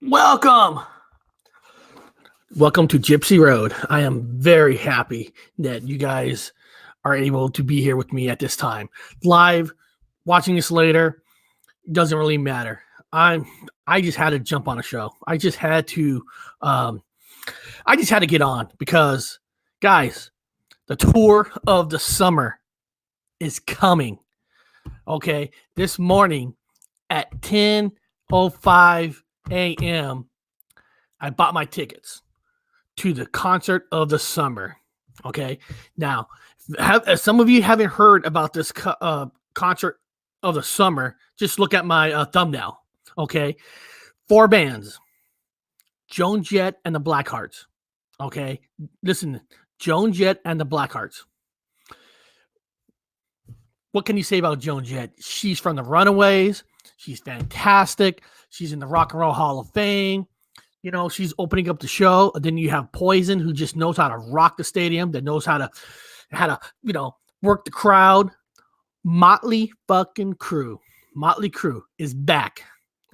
Welcome. Welcome to Gypsy Road. I am very happy that you guys are able to be here with me at this time. Live, watching this later, doesn't really matter. I just had to jump on a show. I just had to get on because, guys, the tour of the summer is coming. Okay, this morning at 10:05 a.m. I bought my tickets to the concert of the summer. Okay, now some of you haven't heard about this concert of the summer. Just look at my thumbnail. Okay, 4 bands: Joan Jett and the Blackhearts. Okay, listen, Joan Jett and the Blackhearts. What can you say about Joan Jett? She's from the Runaways. She's fantastic. She's in the Rock and Roll Hall of Fame. You know, she's opening up the show. And then you have Poison, who just knows how to rock the stadium, that knows how to work the crowd. Motley fucking Crue. Motley Crue is back.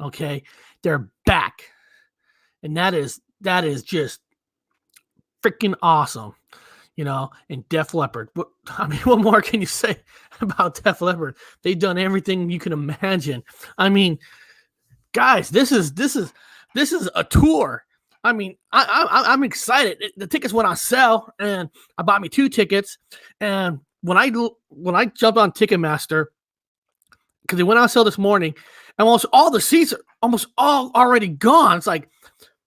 Okay, they're back, and that is just freaking awesome. You know, and Def Leppard. What more can you say about Def Leppard? They've done everything you can imagine. I mean, guys, this is a tour. I mean, I'm excited. The tickets went on sale, and I bought me 2 tickets. And when I jumped on Ticketmaster, because they went on sale this morning, almost all the seats are almost all already gone. It's like,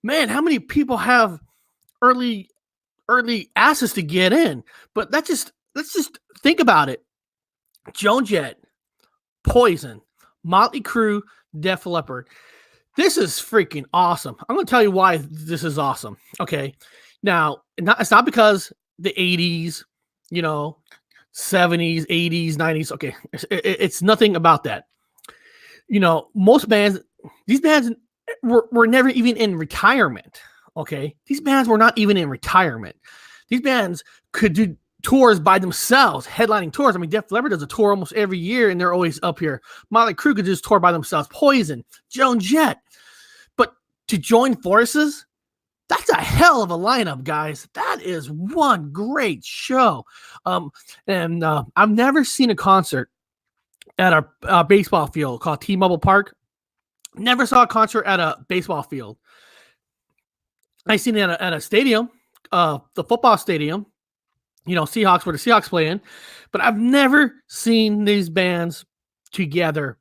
man, how many people have early access to get in? But let's just think about it. Joan Jett, Poison, Motley Crue, Def Leppard. This is freaking awesome. I'm going to tell you why this is awesome. Okay. Now, it's not because the 80s, 70s, 80s, 90s. Okay. It's nothing about that. Most bands, these bands were never even in retirement. Okay. These bands were not even in retirement. These bands could do tours by themselves, headlining tours. I mean, Def Leppard does a tour almost every year, and they're always up here. Motley Crue could just tour by themselves. Poison, Joan Jett. But to join forces, that's a hell of a lineup, guys. That is one great show. I've never seen a concert at a baseball field called T-Mobile Park. Never saw a concert at a baseball field. I seen it at a stadium, the football stadium. Seahawks, where the Seahawks play in. But I've never seen these bands together,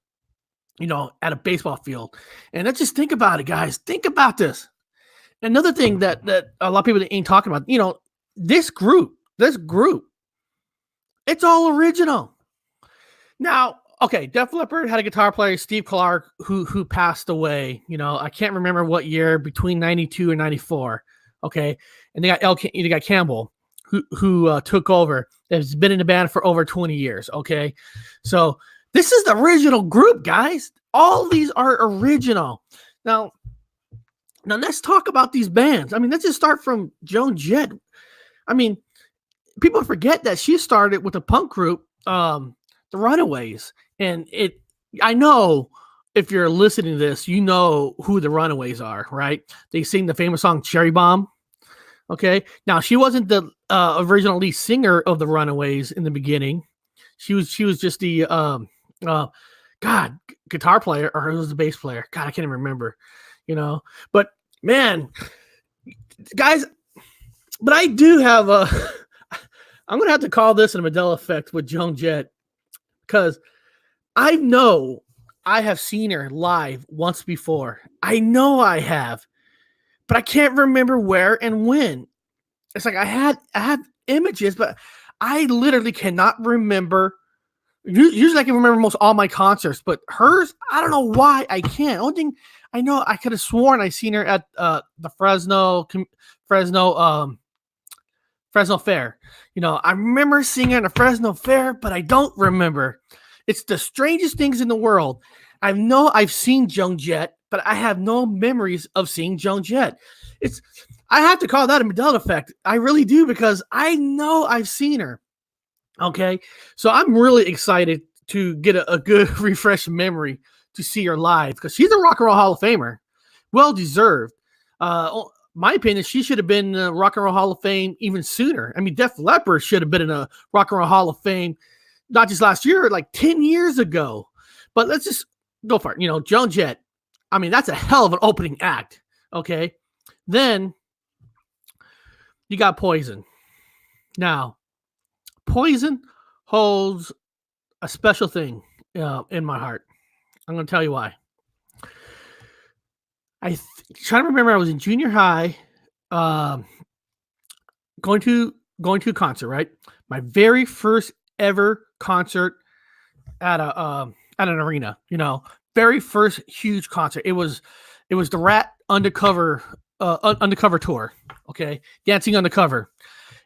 at a baseball field. And let's just think about it, guys. Think about this. Another thing that a lot of people ain't talking about, this group, it's all original. Now, okay, Def Leppard had a guitar player, Steve Clark, who passed away. I can't remember what year, between 92 and 94. Okay, and they got Campbell, who took over. Has been in the band for over 20 years. Okay, so this is the original group, guys. All these are original. Now let's talk about these bands. I mean, let's just start from Joan Jett. I mean, people forget that she started with a punk group, the Runaways. And I know if you're listening to this, you know who the Runaways are, right? They sing the famous song Cherry Bomb. Okay. Now, she wasn't the original lead singer of the Runaways in the beginning. She was just the guitar player, or it was the bass player. God, I can't even remember, But man, guys, but I do have I'm going to have to call this a Mandela effect with Joan Jett, because I know I have seen her live once before. I know I have, but I can't remember where and when. It's like I have images, but I literally cannot remember. Usually I can remember most all my concerts, but hers, I don't know why I can't. Only thing I know, I could have sworn I seen her at the Fresno Fair. I remember seeing her at the Fresno Fair, but I don't remember. It's the strangest things in the world. I know I've seen Joan Jett, but I have no memories of seeing Joan Jett. I have to call that a Mandela effect. I really do, because I know I've seen her. Okay, so I'm really excited to get a good refresh memory to see her live because she's a Rock and Roll Hall of Famer. Well deserved. My opinion, she should have been in the Rock and Roll Hall of Fame even sooner. I mean, Def Leppard should have been in a Rock and Roll Hall of Fame, not just last year, like 10 years ago. But let's just go for it. Joan Jett, I mean, that's a hell of an opening act. Okay. Then you got Poison. Now, Poison holds a special thing in my heart. I'm going to tell you why. Trying to remember, I was in junior high, going to a concert, right? My very first ever concert at an arena, very first huge concert. It was the Rat undercover tour. Okay. Dancing Undercover.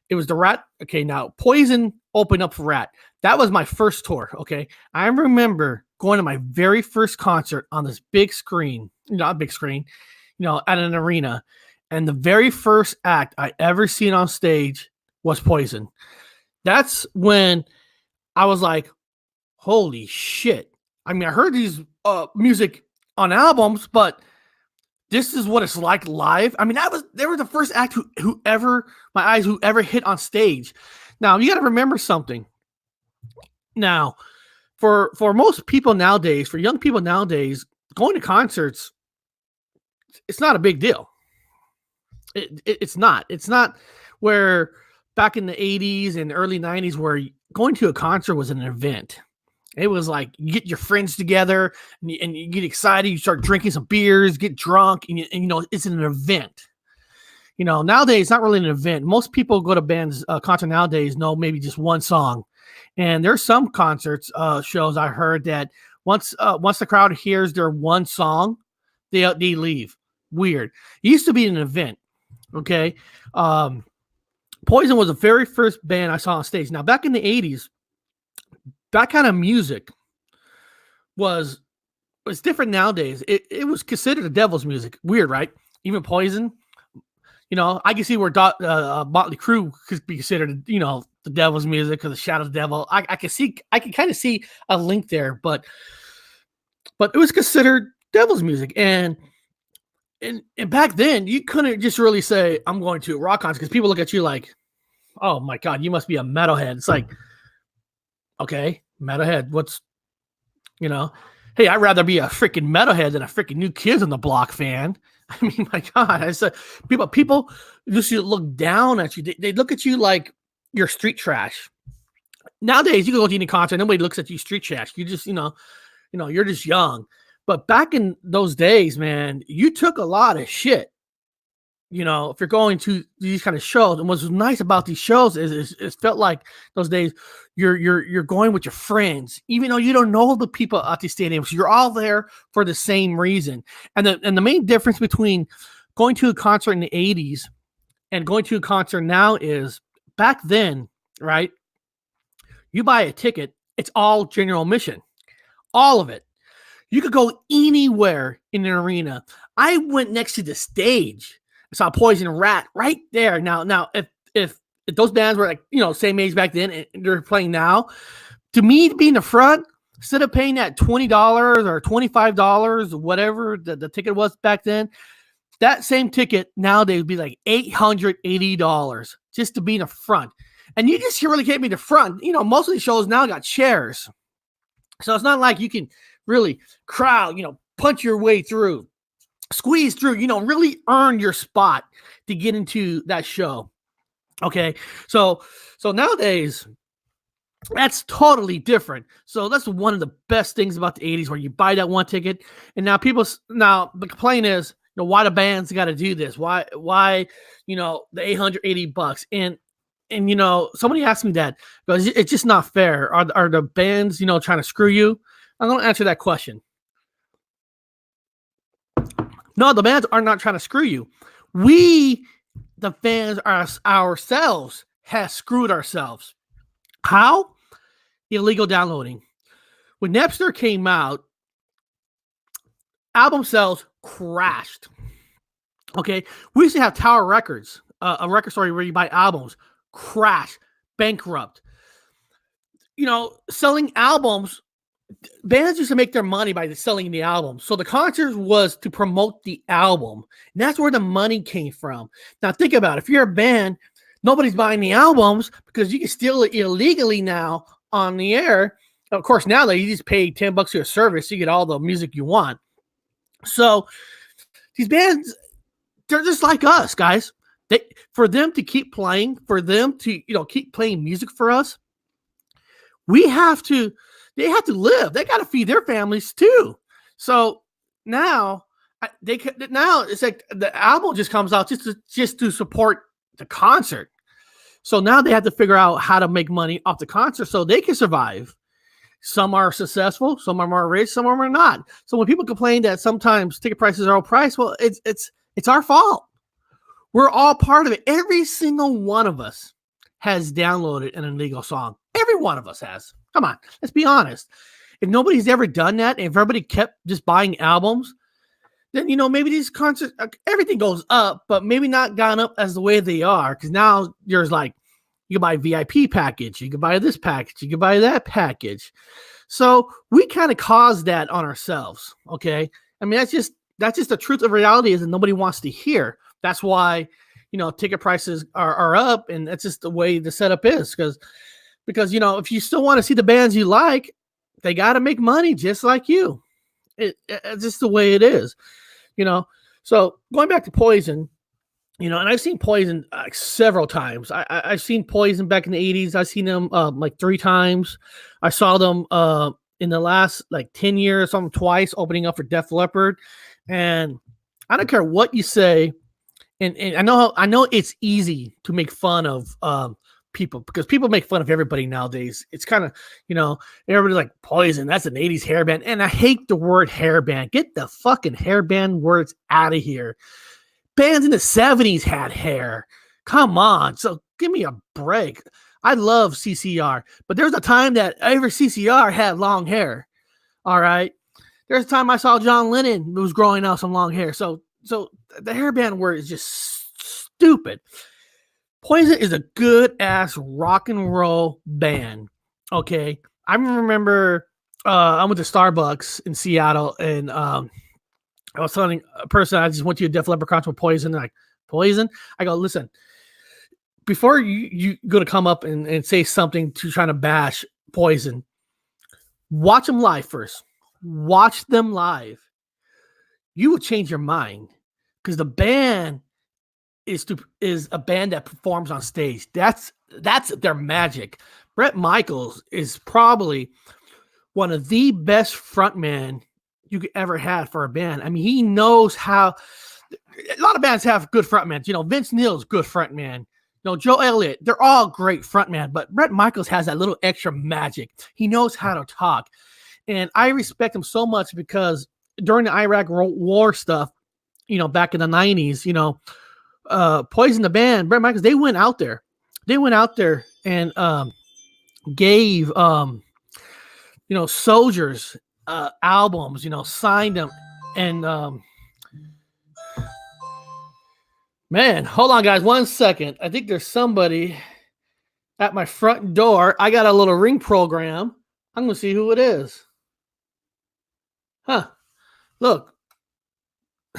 It was the Rat. Okay. Now Poison opened up for Rat. That was my first tour. Okay. I remember going to my very first concert on this big screen, not a big screen, at an arena. And the very first act I ever seen on stage was Poison. That's when I was like, holy shit. I mean, I heard these music on albums, but this is what it's like live. I mean, they were the first act who ever hit on stage. Now, you got to remember something. Now, for most people nowadays, for young people nowadays, going to concerts, it's not a big deal. It's not. It's not where back in the 80s and early 90s where going to a concert was an event. It was like you get your friends together and you get excited. You start drinking some beers, get drunk, and it's an event. Nowadays, it's not really an event. Most people go to bands concert nowadays know maybe just one song. And there's some concerts shows I heard that once the crowd hears their one song, they leave. Weird. It used to be an event. Okay. Poison was the very first band I saw on stage. Now, back in the 80s, that kind of music was different nowadays. It was considered the devil's music. Kind right? Even Poison. I can see where Motley Crue could be considered, the devil's music or the shadow of the devil. I can kind of see a link there, but it was considered devil's music. And back then you couldn't just really say, I'm going to a rock concert, because people look at you like, oh my God, you must be a metalhead. It's like, okay, metalhead. Hey, I'd rather be a freaking metalhead than a freaking New Kids on the Block fan. I mean, my God, I said people just look down at you. They look at you like you're street trash. Nowadays, you can go to any concert, nobody looks at you street trash. You just, you're just young. But back in those days, man, you took a lot of shit. If you're going to these kind of shows, and what's nice about these shows is it felt like those days you're going with your friends, even though you don't know the people at these stadiums. You're all there for the same reason. And the main difference between going to a concert in the 80s and going to a concert now is back then, right? You buy a ticket, it's all general admission, all of it. You could go anywhere in an arena. I went next to the stage. I saw Poison and Rat right there. Now, if those bands were like, same age back then and they're playing now, to me, to be in the front, instead of paying that $20 or $25 or whatever the ticket was back then, that same ticket nowadays would be like $880 just to be in the front. And you just really can't be in the front. Most of these shows now got chairs. So it's not like you can really crowd, punch your way through, squeeze through, really earn your spot to get into that show. Okay. So nowadays that's totally different. So that's one of the best things about the 80s, where you buy that one ticket. And now the complaint is, why the bands got to do this? Why, the $880? And somebody asked me that, because it's just not fair. Are the bands, trying to screw you? I'm going to answer that question. No, the bands are not trying to screw you. We, the fans, ourselves, have screwed ourselves. How? Illegal downloading. When Napster came out, album sales crashed. Okay, we used to have Tower Records, a record store where you buy albums, crash, bankrupt. Selling albums bands used to make their money by selling the album. So the concert was to promote the album. And that's where the money came from. Now think about it. If you're a band, nobody's buying the albums because you can steal it illegally now on the air. Of course, now that you just pay $10 for a service, you get all the music you want. So these bands, they're just like us, guys. For them to keep playing, for them to keep playing music for us, they have to live. They got to feed their families too. So now it's like the album just comes out just to support the concert. So now they have to figure out how to make money off the concert so they can survive. Some are successful, some are more rich, some are not. So when people complain that sometimes ticket prices are overpriced, well, it's our fault. We're all part of it. Every single one of us has downloaded an illegal song. Every one of us has. Come on, let's be honest. If nobody's ever done that, and if everybody kept just buying albums, then maybe these concerts, everything goes up, but maybe not gone up as the way they are. Because now there's like, you can buy a VIP package, you can buy this package, you can buy that package. So we kind of caused that on ourselves. Okay, I mean that's just the truth of reality is that nobody wants to hear. That's why ticket prices are up, and that's just the way the setup is. Because if you still want to see the bands you like, they got to make money just like you. It's just the way it is. So going back to Poison, and I've seen Poison several times. I've seen Poison back in the 80s. I've seen them like 3 times. I saw them in the last like 10 years, something twice, opening up for Def Leppard. And I don't care what you say. And I know it's easy to make fun of people because people make fun of everybody nowadays. It's kind of, everybody's like, Poison, that's an 80s hair band. And I hate the word hair band. Get the fucking hair band words out of here. Bands in the 70s had hair. Come on. So give me a break. I love CCR, but there's a time that every CCR had long hair. All right. There's a time I saw John Lennon was growing out some long hair. So the hairband word is just stupid. Poison is a good ass rock and roll band. Okay. I remember I went to Starbucks in Seattle and I was telling a person I just went to a Def Leppard concert with Poison. Like, Poison? I go, listen, before you going to come up and say something to trying to bash Poison, watch them live first. Watch them live. You will change your mind because the band is a band that performs on stage. That's their magic. Bret Michaels is probably one of the best frontmen you could ever have for a band. I mean, he knows how. A lot of bands have good frontmen. Vince Neil's good frontman. Joe Elliott. They're all great frontman, but Bret Michaels has that little extra magic. He knows how to talk. And I respect him so much because during the Iraq war stuff, back in the 90s, Poison the band, Bret Michaels, they went out there. And gave, soldiers albums, signed them. And, man, hold on, guys, 1 second. I think there's somebody at my front door. I got a little ring program. I'm going to see who it is. Huh. Look.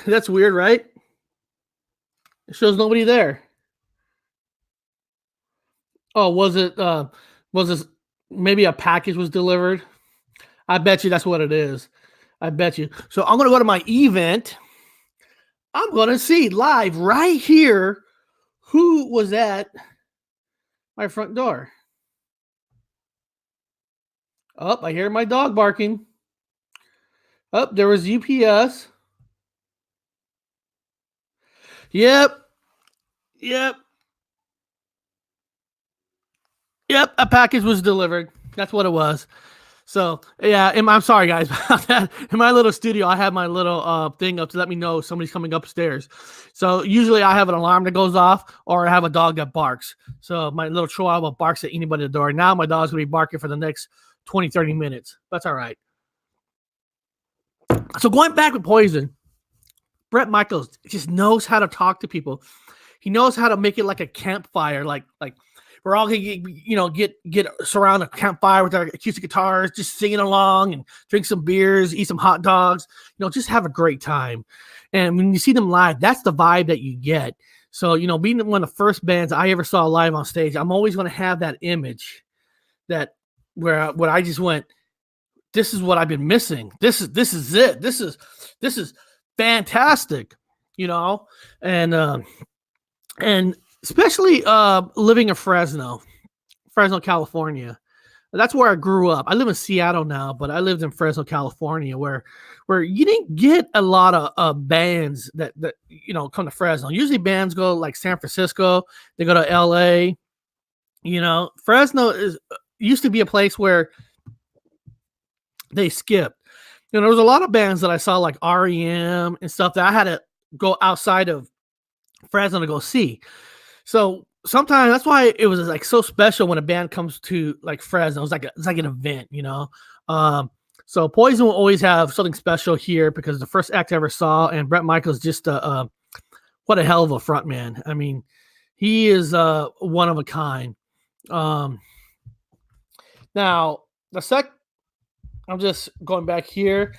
That's weird, right? It shows nobody there. Oh, was this maybe a package was delivered? I bet you that's what it is. I bet you. So I'm going to go to my event. I'm going to see live right here who was at my front door. Oh, I hear my dog barking. Oh, there was UPS. Yep. A package was delivered. That's what it was. So, yeah, I'm sorry, guys, about that. In my little studio, I have my little thing up to let me know somebody's coming upstairs. So, usually I have an alarm that goes off or I have a dog that barks. So, my little chihuahua barks at anybody at the door. Now, my dog's going to be barking for the next 20, 30 minutes. That's all right. So, going back with Poison, Bret Michaels just knows how to talk to people. He knows how to make it like a campfire. Like we're all gonna get surround a campfire with our acoustic guitars, just singing along and drink some beers, eat some hot dogs, just have a great time. And when you see them live, that's the vibe that you get. So, being one of the first bands I ever saw live on stage, I'm always going to have that image that where I just went, this is what I've been missing. This is it. This is fantastic, and especially living in Fresno, California. That's where I grew up. I live in Seattle now, but I lived in Fresno, California, where you didn't get a lot of bands that come to Fresno. Usually bands go like San Francisco, they go to LA. Fresno used to be a place where they skipped. There was a lot of bands that I saw like REM and stuff that I had to go outside of Fresno to go see. So sometimes that's why it was like so special when a band comes to like Fresno. It's like an event, So Poison will always have something special here because the first act I ever saw, and Bret Michaels just what a hell of a front man. I mean, he is one of a kind. Now I'm just going back here.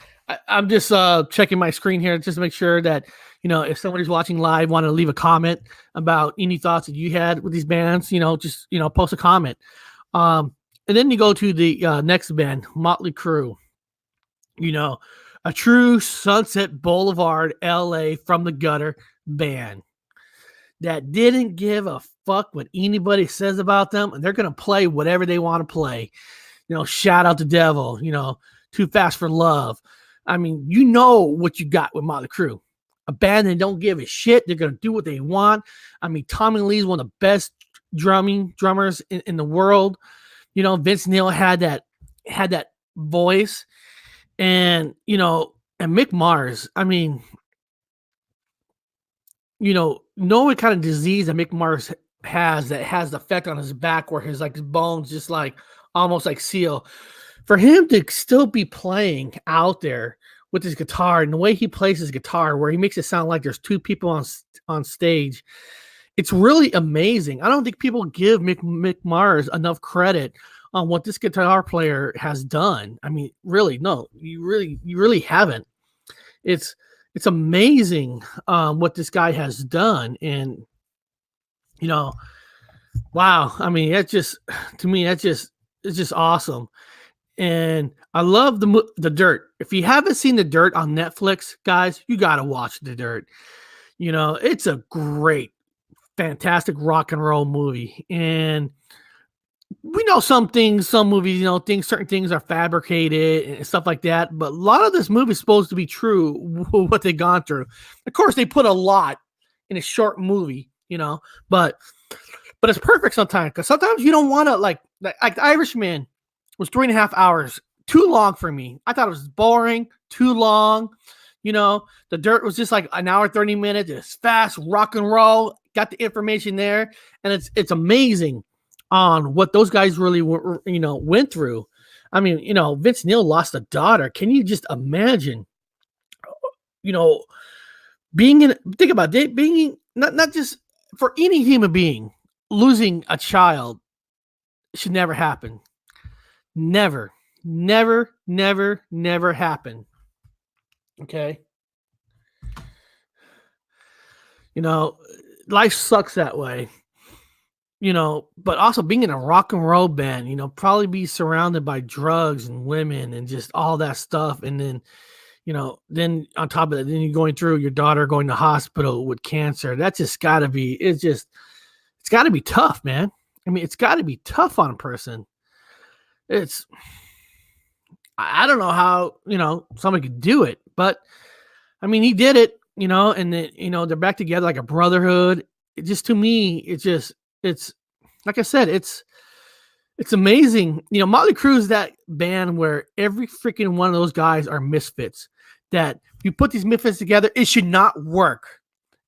I'm just checking my screen here just to make sure that if somebody's watching live, want to leave a comment about any thoughts that you had with these bands, just post a comment. And then you go to the next band, Motley Crue. A true Sunset Boulevard, LA from the gutter band that didn't give a fuck what anybody says about them, and they're gonna play whatever they want to play. Shout out the devil. Too Fast for Love. I mean, what you got with Motley Crue. A band that don't give a shit. They're going to do what they want. I mean, Tommy Lee's one of the best drummers in the world. Vince Neil had that voice. And, and Mick Mars, I mean, know what kind of disease that Mick Mars has that has the effect on his back where his bones just like almost like seal. For him to still be playing out there with his guitar and the way he plays his guitar, where he makes it sound like there's two people on stage, it's really amazing. I don't think people give Mick Mars enough credit on what this guitar player has done. I mean, really, no, you really haven't. It's amazing what this guy has done, and wow. I mean, it's just awesome. And I love the Dirt. If you haven't seen The Dirt on Netflix, guys, you got to watch The Dirt. It's a great, fantastic rock and roll movie. And we know some movies, certain things are fabricated and stuff like that. But a lot of this movie is supposed to be true, what they've gone through. Of course, they put a lot in a short movie, but it's perfect sometimes. Because sometimes you don't want to, like The Irishman was 3.5 hours, too long for me. I thought it was boring, too long. The Dirt was just like an hour, 30 minutes. It's fast rock and roll. Got the information there, and it's amazing on what those guys really went through. I mean, Vince Neil lost a daughter. Can you just imagine? Think about it, being not just for any human being, losing a child should never happen. Never happen. Okay. Life sucks that way. But also being in a rock and roll band, probably be surrounded by drugs and women and just all that stuff. And then, then on top of that, then you're going through your daughter going to hospital with cancer. That's just gotta be, it's gotta be tough, man. I mean, it's gotta be tough on a person. I don't know how, somebody could do it, but I mean, he did it, and then, they're back together like a brotherhood. It just, to me, it's like I said, it's amazing. Motley Crue is that band where every freaking one of those guys are misfits, that you put these misfits together, it should not work.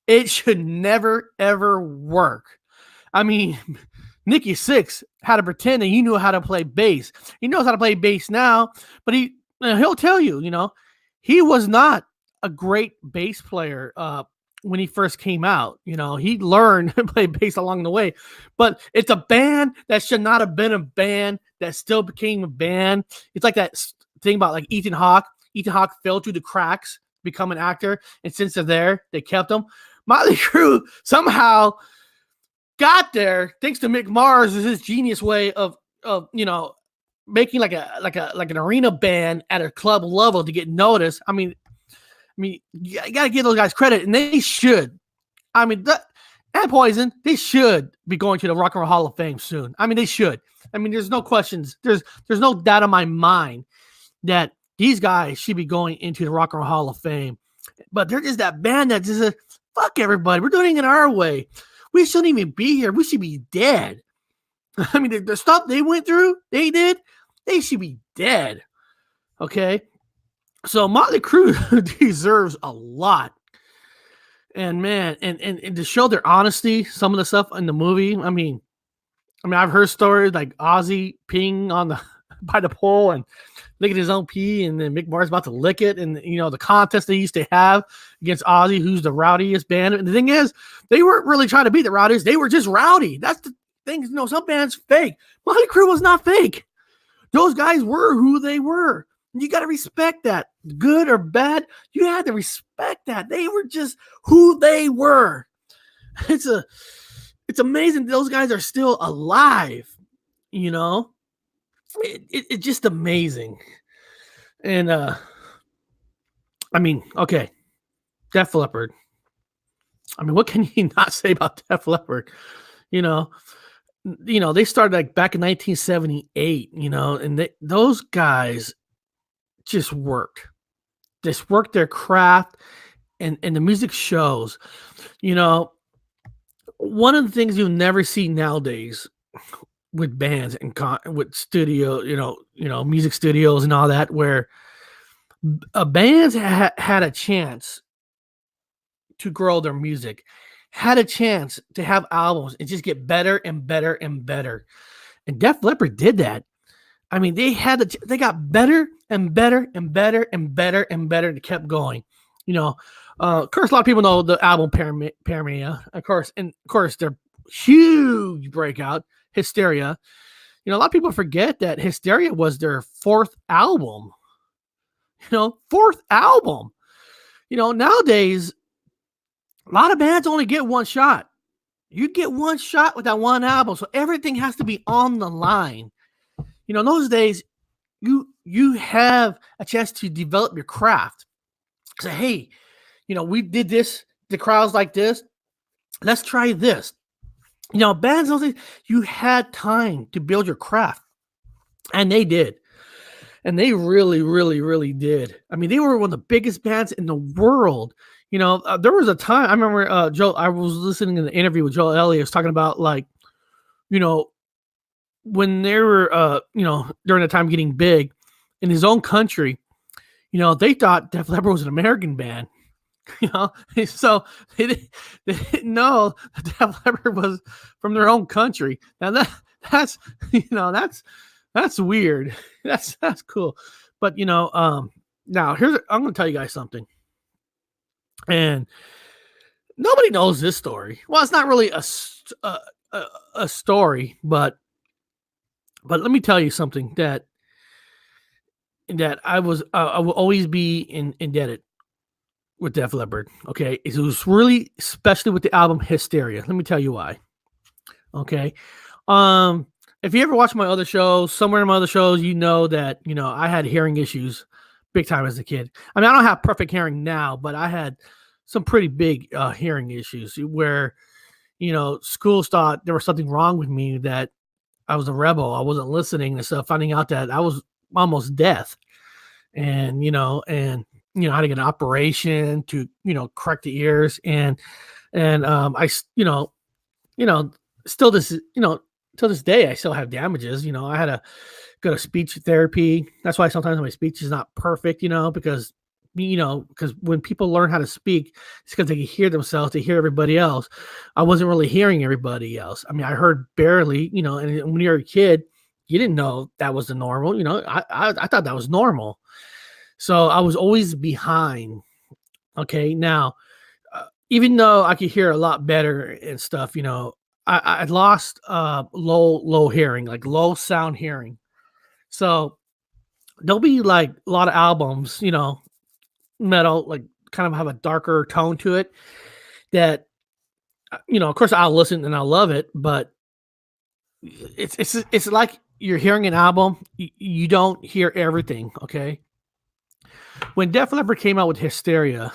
It should never, ever work. I mean, Nikki Sixx had to pretend that he knew how to play bass. He knows how to play bass now, but he'll tell you, he was not a great bass player when he first came out. He learned and played bass along the way, but it's a band that should not have been a band that still became a band. It's like that thing about like Ethan Hawke. Ethan Hawke fell through the cracks, become an actor, and since they're there, they kept him. Motley Crue somehow got there thanks to Mick Mars, his genius way of making like an arena band at a club level to get noticed. I mean, you gotta give those guys credit, and they should. I mean, and Poison, they should be going to the Rock and Roll Hall of Fame soon. I mean, they should. I mean, there's no questions. There's no doubt in my mind that these guys should be going into the Rock and Roll Hall of Fame. But they're just that band that just says, fuck everybody. We're doing it our way. We shouldn't even be here. We should be dead. I mean, the stuff they went through, they should be dead. Okay? So Motley Crue deserves a lot. And man, and to show their honesty, some of the stuff in the movie, I mean, I've heard stories like Ozzy peeing on the by the pole and licking his own pee, and then Mick Mars about to lick it, and the contest they used to have against Ozzy, who's the rowdiest band. And the thing is, they weren't really trying to be the rowdiest; they were just rowdy. That's the thing. Some bands fake. Motley Crue was not fake. Those guys were who they were. You got to respect that, good or bad. You had to respect that. They were just who they were. It's amazing those guys are still alive. It's just amazing. And I mean, okay, Def Leppard. I mean, what can you not say about Def Leppard? They started like back in 1978. And those guys just worked their craft, and the music shows. One of the things you'll never see nowadays with bands and with studio, music studios and all that, where bands had a chance to grow their music, had a chance to have albums and just get better and better and better. And Def Leppard did that. I mean, they got better and better and better and better and better, and kept going. Of course, a lot of people know the album Paranormal, of course, and of course, their huge breakout, Hysteria. A lot of people forget that Hysteria was their fourth album. Fourth album. Nowadays, a lot of bands only get one shot. You get one shot with that one album, so everything has to be on the line. In those days, you have a chance to develop your craft. Say, hey, we did this. The crowd's like this. Let's try this. Bands, those days, you had time to build your craft, and they did. And they really, really, really did. I mean, they were one of the biggest bands in the world. There was a time I remember I was listening to the interview with Joel Elliott. Was talking about when they were, during the time getting big in his own country, they thought Def Leppard was an American band, so they didn't know that Def Leppard was from their own country. Now that's weird. That's cool. But, now I'm going to tell you guys something. And nobody knows this story. Well, it's not really a story, but let me tell you something that I will always be indebted with Def Leppard. Okay, it was really especially with the album Hysteria. Let me tell you why. Okay, if you ever watch my other shows, somewhere in my other shows, that I had hearing issues big time as a kid. I mean, I don't have perfect hearing now, but I had some pretty big hearing issues where schools thought there was something wrong with me, that I was a rebel. I wasn't listening and stuff, finding out that I was almost deaf. And, I had to get an operation to, correct the ears. And I, still till this day, I still have damages. I had to go to speech therapy. That's why sometimes my speech is not perfect, because when people learn how to speak, it's because they can hear themselves, they hear everybody else. I wasn't really hearing everybody else. I mean, I heard barely, and when you're a kid, you didn't know that was the normal. I thought that was normal. So I was always behind. Okay. Now, even though I could hear a lot better and stuff, I lost low hearing, like low sound hearing. So there'll be like a lot of albums, metal, like kind of have a darker tone to it that of course I'll listen and I'll love it, but it's like you're hearing an album, you don't hear everything, okay? When Def Leppard came out with Hysteria,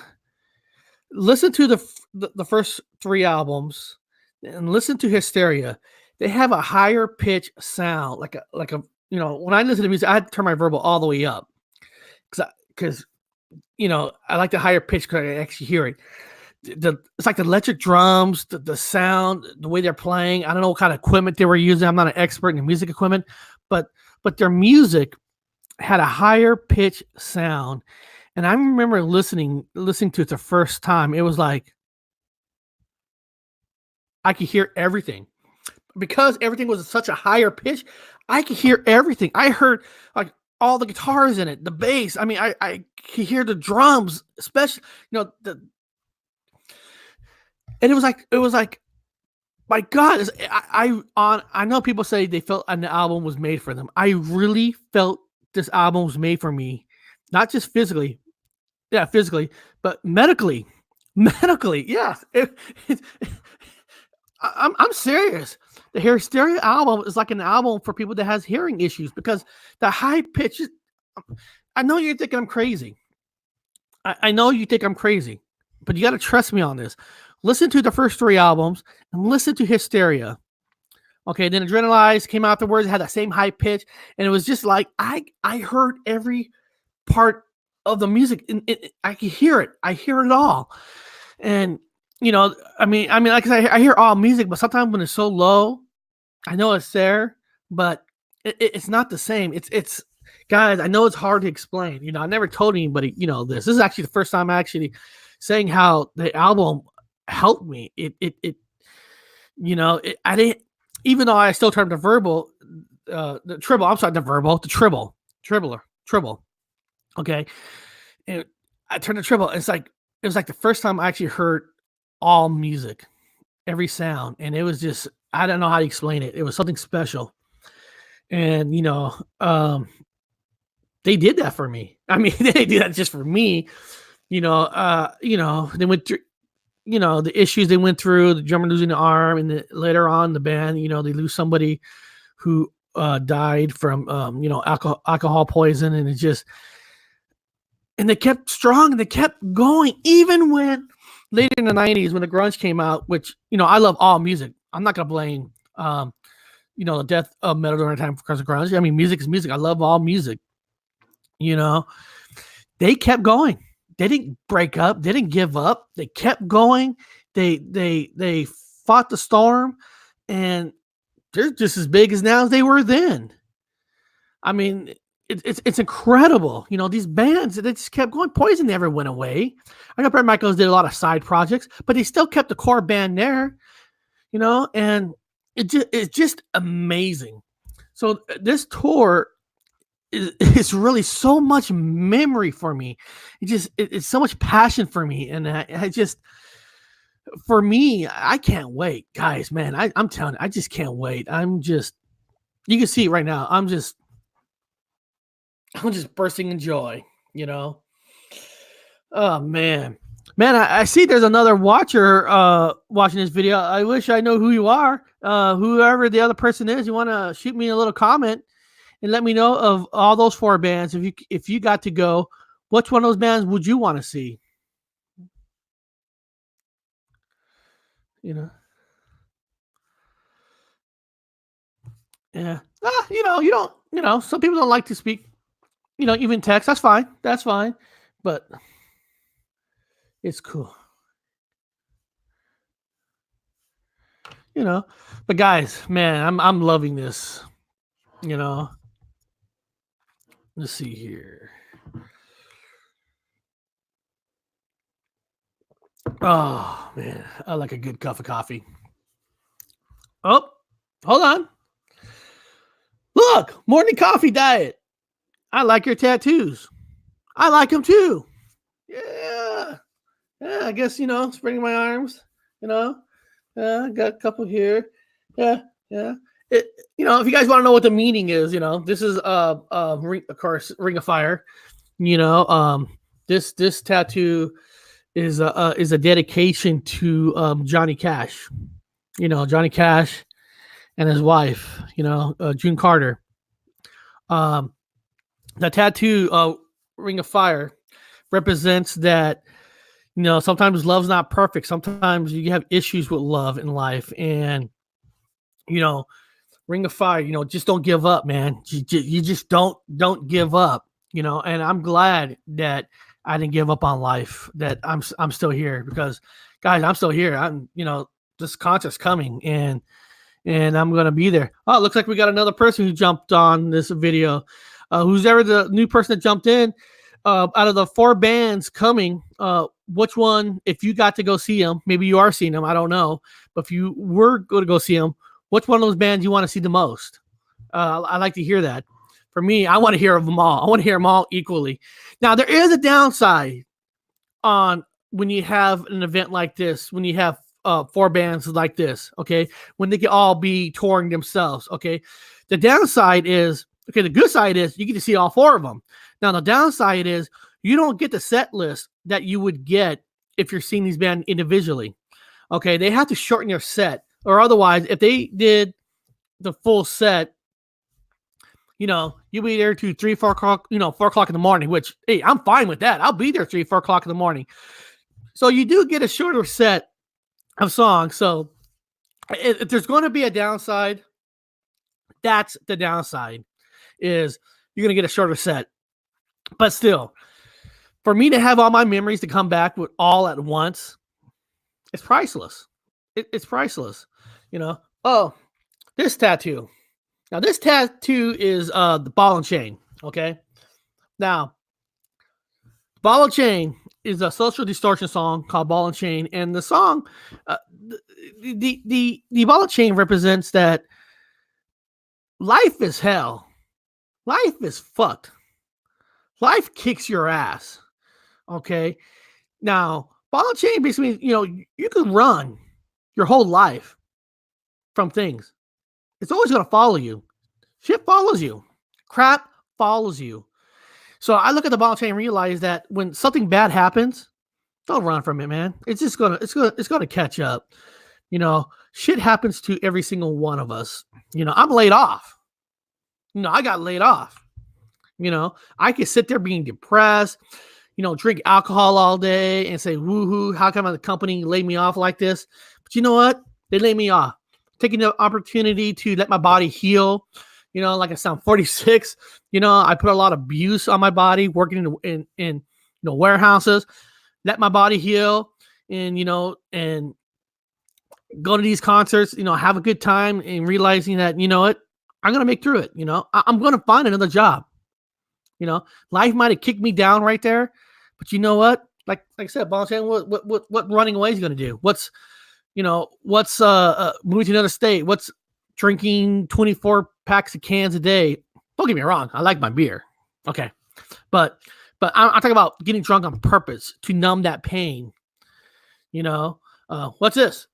listen to the first 3 albums and listen to Hysteria. They have a higher pitch sound, like a when I listen to music, I had to turn my verbal all the way up because I like the higher pitch because I actually hear it. It's like the electric drums, the sound, the way they're playing. I don't know what kind of equipment they were using. I'm not an expert in music equipment, but their music had a higher pitch sound. And I remember listening to it the first time. It was like I could hear everything because everything was such a higher pitch. I could hear everything. I heard like all the guitars in it, the bass. I mean, I could hear the drums, especially and it was like, my God, I know people say they felt an album was made for them. I really felt this album was made for me, not just physically, yeah, physically, but medically, yes. I'm serious. The Hysteria album is like an album for people that has hearing issues because the high pitch. I know you're thinking I'm crazy. I know you think I'm crazy, but you got to trust me on this. Listen to the first 3 albums and listen to Hysteria. Okay, then Adrenalize came afterwards, had that same high pitch, and it was just like I heard every part of the music, and I could hear it. I hear it all, and I mean, like I hear all music, but sometimes when it's so low, I know it's there, but it's not the same. It's guys, I know it's hard to explain. I never told anybody, this. This is actually the first time I actually saying how the album helped me. I didn't, even though I still turned the verbal, the tribble. I'm sorry, the verbal, the tribble. Okay, and I turned the tribble. It was like the first time I actually heard all music, every sound, and it was just I don't know how to explain it. It was something special, and they did that for me. I mean, they did that just for me. They went through the issues they went through, the drummer losing the arm, and later on the band, they lose somebody who died from alcohol poison, and and they kept strong and they kept going even when later in the 90s when the grunge came out, which I love all music. I'm not gonna blame the death of metal during the time because of grunge. I mean, music is music. I love all music. They kept going. They didn't break up. They didn't give up. They kept going. They fought the storm, and they're just as big as now as they were then. I mean, it's incredible. These bands, they just kept going. Poison never went away. I know Bret Michaels did a lot of side projects, but he still kept the core band there. And it's just amazing. So this tour it's really so much memory for me. It's so much passion for me, and for me, I can't wait, guys. Man, I'm telling you, I just can't wait. You can see it right now. I'm just bursting in joy. Oh man, I see there's another watcher watching this video. I wish I know who you are. Whoever the other person is, you want to shoot me a little comment and let me know of all those 4 bands. If you got to go, which one of those bands would you want to see? Yeah. You don't. Some people don't like to speak. Even text. That's fine. But it's cool. But guys, man, I'm loving this. Let's see here. Oh man, I like a good cup of coffee. Oh, hold on. Look, morning coffee diet. I like your tattoos. I like them too. Yeah. Yeah, I guess, spreading my arms, you know. Yeah, I got a couple here. Yeah, yeah. It, if you guys want to know what the meaning is, this is of course, Ring of Fire. You know, this tattoo is a dedication to Johnny Cash. Johnny Cash and his wife. June Carter. Um, the tattoo, Ring of Fire, represents that sometimes love's not perfect. Sometimes you have issues with love in life, and Ring of Fire, just don't give up, man. You just don't give up, and I'm glad that I didn't give up on life, that I'm still here, because guys, I'm still here. This concert's coming, and I'm gonna be there. Oh, it looks like we got another person who jumped on this video. Who's ever the new person that jumped in, out of the 4 bands coming, which one, if you got to go see them, maybe you are seeing them, I don't know, but if you were going to go see them, which one of those bands you want to see the most? I like to hear that. For me, I want to hear of them all. I want to hear them all equally. Now, there is a downside on when you have an event like this, when you have 4 bands like this, okay, when they can all be touring themselves, okay. The downside is, okay, the good side is you get to see all 4 of them. Now, the downside is you don't get the set list that you would get if you're seeing these bands individually. Okay, they have to shorten their set, or otherwise, if they did the full set, you'll be there to 3, 4 o'clock, 4 o'clock in the morning, which, hey, I'm fine with that. I'll be there 3, 4 o'clock in the morning. So you do get a shorter set of songs. So if there's going to be a downside, that's the downside, is you're going to get a shorter set. But still, for me to have all my memories to come back with all at once, it's priceless. It's priceless. Oh, this tattoo. Now, this tattoo is the Ball and Chain. Okay. Now, Ball and Chain is a Social Distortion song called Ball and Chain, and the song, the Ball and Chain represents that life is hell. Life is fucked. Life kicks your ass. Okay. Now, Ball and Chain basically means, you can run your whole life from things. It's always going to follow you. Shit follows you. Crap follows you. So I look at the Ball and Chain and realize that when something bad happens, don't run from it, man. It's gonna catch up. Shit happens to every single one of us. I'm laid off. I got laid off. I could sit there being depressed, drink alcohol all day and say, woohoo, how come the company laid me off like this? But you know what? They laid me off. Taking the opportunity to let my body heal. Like I sound 46. I put a lot of abuse on my body, working in warehouses. Let my body heal, and and go to these concerts. Have a good time, and realizing that what, I'm gonna make through it. I'm gonna find another job. Life might have kicked me down right there, but you know what? Like I said, Ball and Chain, what running away is gonna do? What's moving to another state? What's drinking 24 packs of cans a day? Don't get me wrong, I like my beer. Okay. But I'm talking about getting drunk on purpose to numb that pain. What's this?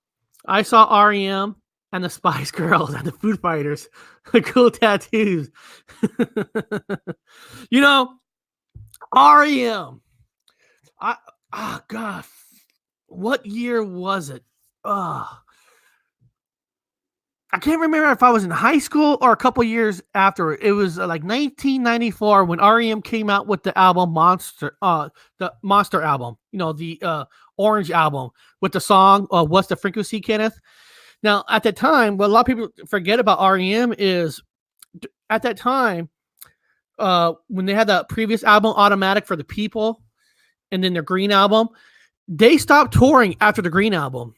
I saw REM and the Spice Girls and the Foo Fighters. Cool tattoos. REM. God. What year was it? I can't remember if I was in high school or a couple years after. It was like 1994 when REM came out with the album Monster, the Monster album, the Orange album with the song What's the Frequency, Kenneth? Now, at that time, what a lot of people forget about REM is at that time, when they had the previous album, Automatic for the People, and then their Green album, they stopped touring after the Green album.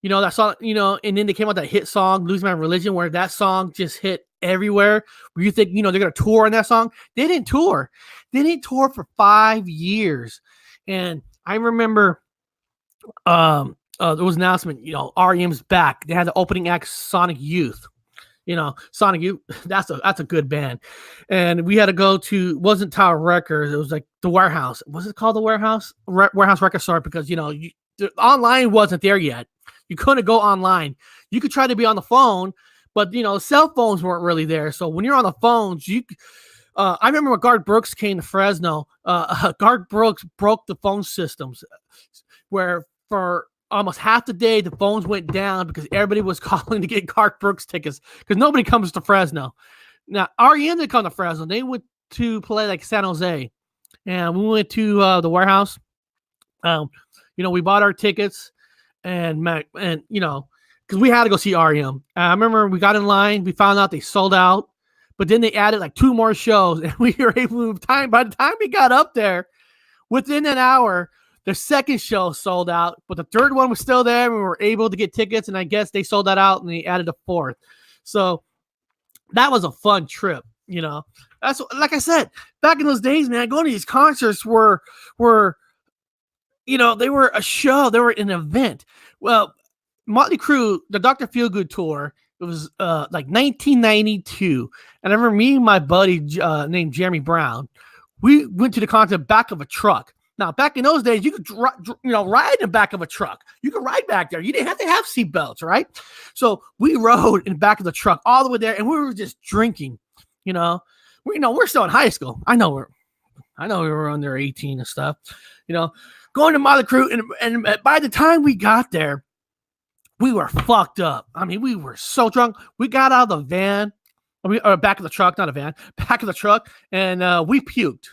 That song, and then they came out that hit song, Lose My Religion, where that song just hit everywhere. Where you think, they're going to tour on that song. They didn't tour. They didn't tour for 5 years. And I remember there was an announcement, REM's back. They had the opening act, Sonic Youth. Sonic Youth, that's a good band. And we had to go to, wasn't Tower Records, it was like the Warehouse. Was it called the Warehouse? Warehouse Record Store, because the online wasn't there yet. You couldn't go online. You could try to be on the phone, but cell phones weren't really there. So when you're on the phones, I remember when Garth Brooks came to Fresno, Garth Brooks broke the phone systems, where for almost half the day the phones went down because everybody was calling to get Garth Brooks tickets, because nobody comes to Fresno. Now REM didn't come to Fresno. They went to play like San Jose, and we went to the Warehouse. We bought our tickets, and because we had to go see REM. I remember we got in line, we found out they sold out, but then they added like 2 more shows, and we were able to move time. By the time we got up there, within an hour, the second show sold out, but the third one was still there. And we were able to get tickets, and I guess they sold that out, and they added a 4th. So that was a fun trip. That's like I said, back in those days, man. Going to these concerts were they were a show, they were an event. Well, Motley Crue, the Dr. Feelgood tour, it was like 1992, and I remember me and my buddy named Jeremy Brown, we went to the concert back of a truck. Now, back in those days, you could ride in the back of a truck. You could ride back there. You didn't have to have seatbelts, right? So we rode in the back of the truck all the way there, and we were just drinking. We're still in high school. I know we were under 18 and stuff. Going to Motley Crue, and by the time we got there, we were fucked up. I mean, we were so drunk. We got out of the van, or back of the truck, not a van, back of the truck, and we puked.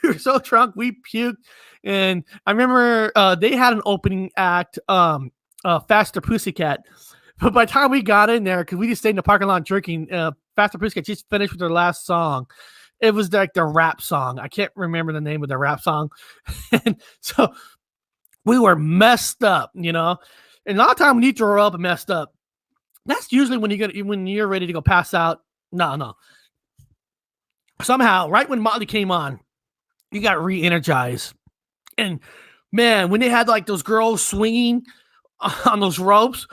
We were so drunk, we puked. And I remember they had an opening act, Faster Pussycat. But by the time we got in there, because we just stayed in the parking lot drinking, Faster Pussycat just finished with their last song. It was like their rap song. I can't remember the name of their rap song. And so we were messed up, And a lot of times when you throw up and messed up, that's usually when you're ready to go pass out. No. Somehow, right when Motley came on, you got re-energized. And man, when they had like those girls swinging on those ropes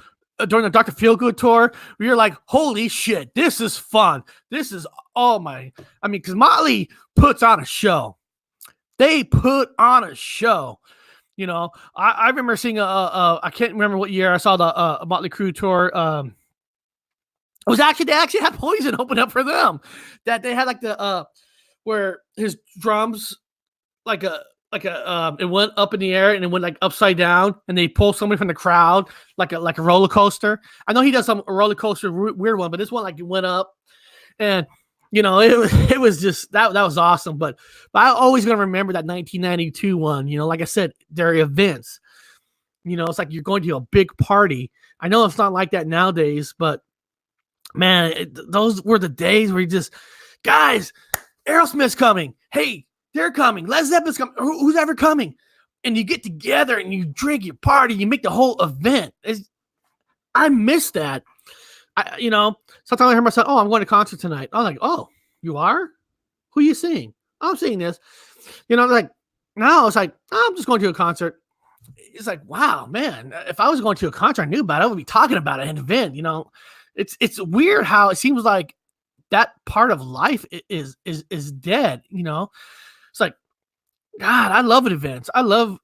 during the Dr. Feelgood tour, you're like, holy shit, this is fun. This is because Motley puts on a show. They put on a show. I remember seeing I can't remember what year I saw the Motley Crue tour. It was they actually had Poison open up for them. That they had like the where his drums it went up in the air and it went like upside down, and they pulled somebody from the crowd like a roller coaster. I know he does some roller coaster weird one, but this one like it went up, and it was just that was awesome. But I'm always gonna remember that 1992 one. Like I said, they're events. It's like you're going to a big party. I know it's not like that nowadays, but man, those were the days where you just, guys, Aerosmith's coming. Hey, they're coming. Led Zeppelin's coming. Who's ever coming? And you get together and you drink, you party, you make the whole event. I miss that. Sometimes I hear myself, oh, I'm going to concert tonight. I'm like, oh, you are? Who are you seeing? I'm seeing this. Like, now it's like, oh, I'm just going to a concert. It's like, wow, man, if I was going to a concert I knew about it, I would be talking about it in an event. It's weird how it seems like that part of life is dead. It's like, God, I love events. I know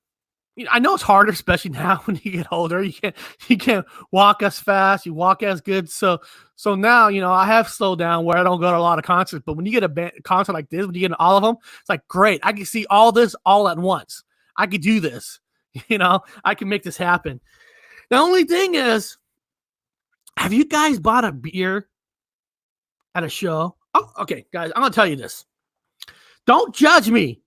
it's harder, especially now when you get older. You can't walk as fast, you walk as good. So now, I have slowed down where I don't go to a lot of concerts. But when you get a concert like this, when you get all of them, it's like, great. I can see all this all at once. I could do this. I can make this happen. The only thing is, have you guys bought a beer at a show? Oh, okay, guys, I'm going to tell you this. Don't judge me.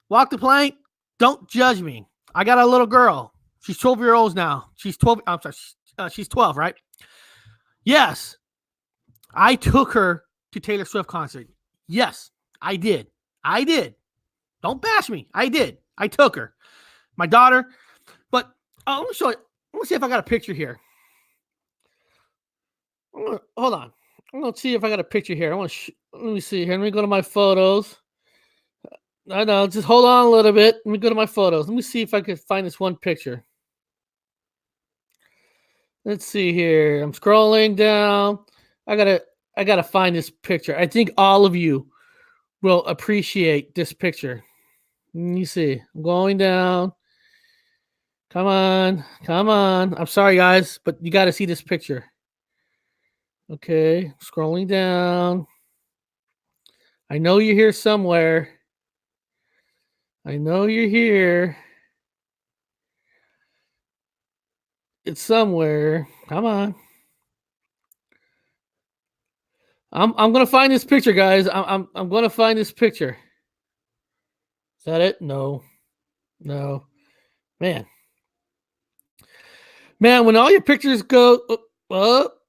Walk the plank. Don't judge me. I got a little girl. She's 12 years old now. She's 12. I'm sorry. She's 12, right? Yes. I took her to Taylor Swift concert. Yes, I did. Don't bash me. I did. I took her. My daughter. But let me show you. Let me see if I got a picture here. Hold on. I'm going to see if I got a picture here. Let me see here. Let me go to my photos. I know. Just hold on a little bit. Let me go to my photos. Let me see if I can find this one picture. Let's see here. I'm scrolling down. I gotta find this picture. I think all of you will appreciate this picture. Let me see. I'm going down. Come on. Come on. I'm sorry, guys, but you got to see this picture. Okay. Scrolling down. I know you're here somewhere. I know you're here. It's somewhere. Come on. I'm gonna find this picture, guys. I'm gonna find this picture. Is that it? No. No. Man. Man, when all your pictures go up,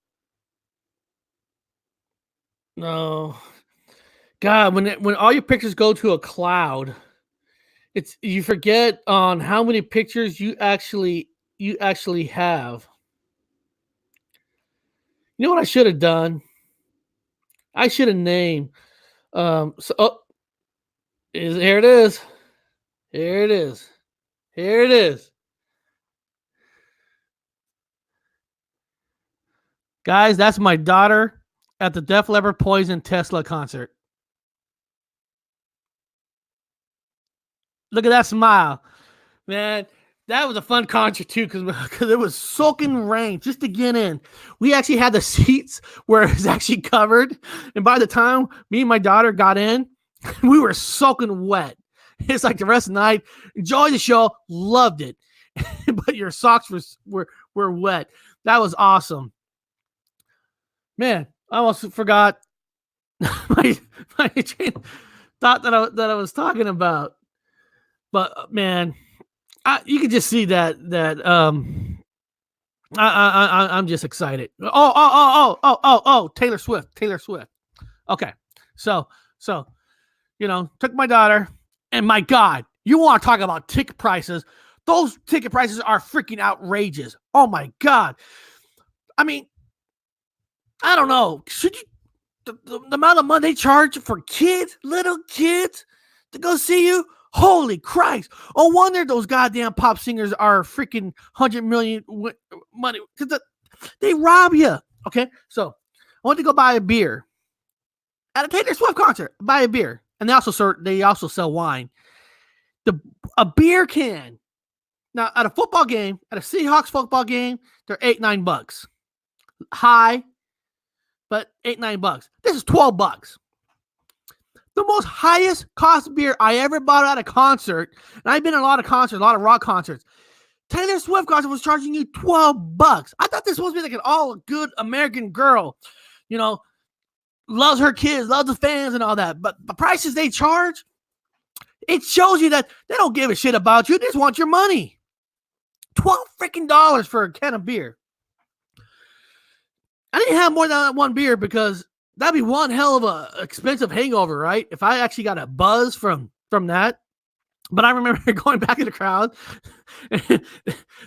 no. God, when all your pictures go to a cloud, it's you forget on how many pictures you actually have. You know what I should have done? I should have named here it is. Here it is. Here it is. Guys, that's my daughter at the Def Leppard Poison Tesla concert. Look at that smile. Man, that was a fun concert too because it was soaking rain just to get in. We actually had the seats where it was actually covered. And by the time me and my daughter got in, we were soaking wet. It's like the rest of the night. Enjoyed the show, loved it. But your socks were wet. That was awesome. Man, I almost forgot my train thought that I was talking about. But man, you can just see that I'm just excited. Oh, Taylor Swift. Okay. So, took my daughter, and my God, you want to talk about ticket prices? Those ticket prices are freaking outrageous. Oh my God. I mean, I don't know. Should you the amount of money they charge for kids, little kids, to go see you? Holy Christ. Oh, wonder those goddamn pop singers are freaking 100 million money. They rob you. Okay. So I went to go buy a beer at a Taylor Swift concert. Buy a beer. And they also sell wine. A beer can. Now at a football game, at a Seahawks football game, they're $8-9. High, but $8-9. This is $12. The most highest cost beer I ever bought at a concert, and I've been in a lot of concerts, a lot of rock concerts. Taylor Swift concert was charging you $12. I thought this was supposed to be like an all good American girl, loves her kids, loves the fans and all that. But the prices they charge, it shows you that they don't give a shit about you. They just want your money. $12 for a can of beer. I didn't have more than that one beer because that'd be one hell of a expensive hangover, right? If I actually got a buzz from that. But I remember going back in the crowd. They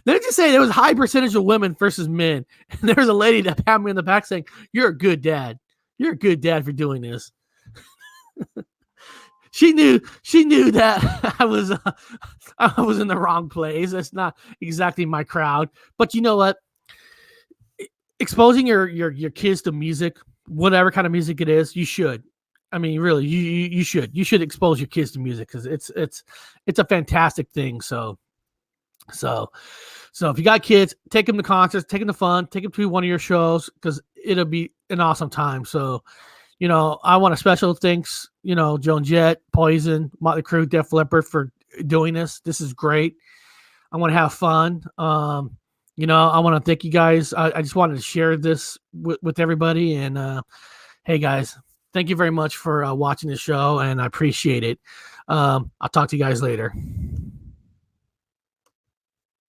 just say there was a high percentage of women versus men. And there was a lady that pat me in the back saying, "You're a good dad. You're a good dad for doing this." She knew that I was in the wrong place. That's not exactly my crowd. But you know what? Exposing your kids to music, whatever kind of music it is, you should. I mean, really, you should. You should expose your kids to music because it's a fantastic thing. So if you got kids, take them to concerts, take them to fun, take them to one of your shows because it'll be an awesome time. So, I want to special thanks, Joan Jett, Poison, Motley Crue, Def Leppard for doing this. This is great. I want to have fun. I want to thank you guys. I just wanted to share this with everybody. And hey, guys, thank you very much for watching the show, and I appreciate it. I'll talk to you guys later.